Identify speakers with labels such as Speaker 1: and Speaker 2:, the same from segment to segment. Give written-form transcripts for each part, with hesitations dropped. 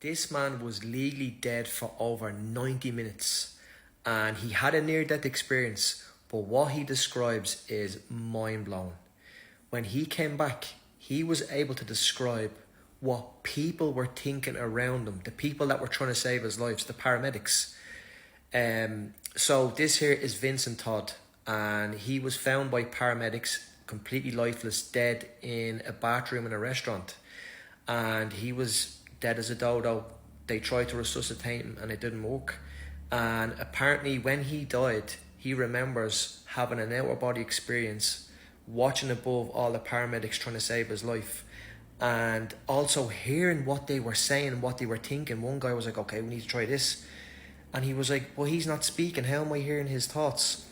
Speaker 1: This man was legally dead for over 90 minutes and he had a near-death experience, but what he describes is mind-blowing. When he came back, he was able to describe what people were thinking around him, the people that were trying to save his lives, the paramedics. So this here is Vincent Todd, and he was found by paramedics completely lifeless, dead in a bathroom in a restaurant. And he was dead as a dodo. They tried to resuscitate him and it didn't work. And apparently when he died, he remembers having an out-of-body experience, watching above all the paramedics trying to save his life, and also hearing what they were saying, what they were thinking. One guy was like, okay, we need to try this. And he was like, well, he's not speaking. How am I hearing his thoughts?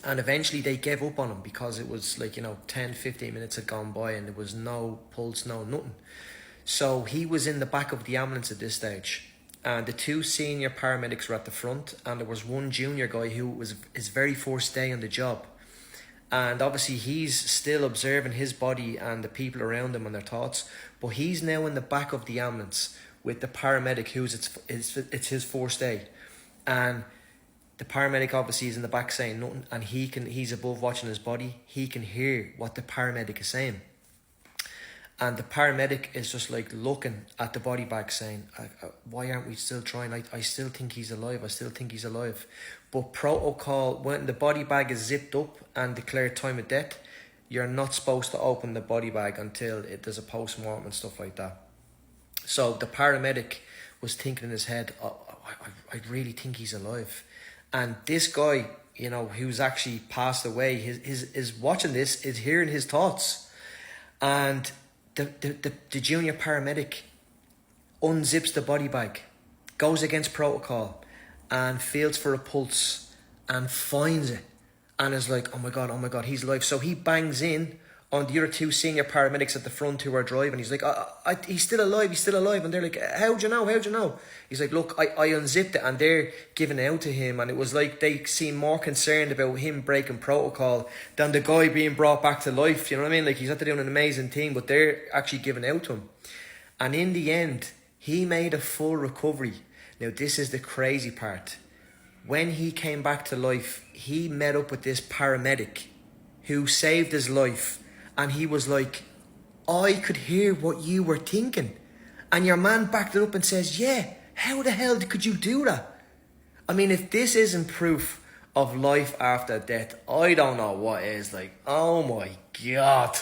Speaker 1: And eventually they gave up on him because it was like, 10, 15 minutes had gone by and there was no pulse, no nothing. So he was in the back of the ambulance at this stage. And the two senior paramedics were at the front, and there was one junior guy who was his very first day on the job. And obviously he's still observing his body and the people around him and their thoughts. But he's now in the back of the ambulance with the paramedic who's it's his first day. And the paramedic obviously is in the back saying nothing, and he's above watching his body. He can hear what the paramedic is saying. And the paramedic is just like looking at the body bag saying, why aren't we still trying? I still think he's alive. I still think he's alive. But protocol, when the body bag is zipped up and declared time of death, you're not supposed to open the body bag until there's a post-mortem and stuff like that. So the paramedic was thinking in his head, I really think he's alive. And this guy, who's actually passed away, is watching this, is hearing his thoughts. And the junior paramedic unzips the body bag, goes against protocol, and feels for a pulse and finds it, and is like, oh my god, he's alive. So he bangs in on the other two senior paramedics at the front who are driving. He's like, he's still alive. And they're like, how'd you know? He's like, look, I unzipped it, and they're giving out to him. And it was like they seemed more concerned about him breaking protocol than the guy being brought back to life. You know what I mean? Like, he's had to do an amazing thing, but they're actually giving out to him. And in the end, he made a full recovery. Now, this is the crazy part. When he came back to life, he met up with this paramedic who saved his life. And he was like, I could hear what you were thinking. And your man backed it up and says, yeah, how the hell could you do that? I mean, if this isn't proof of life after death, I don't know what is. Like, oh my God.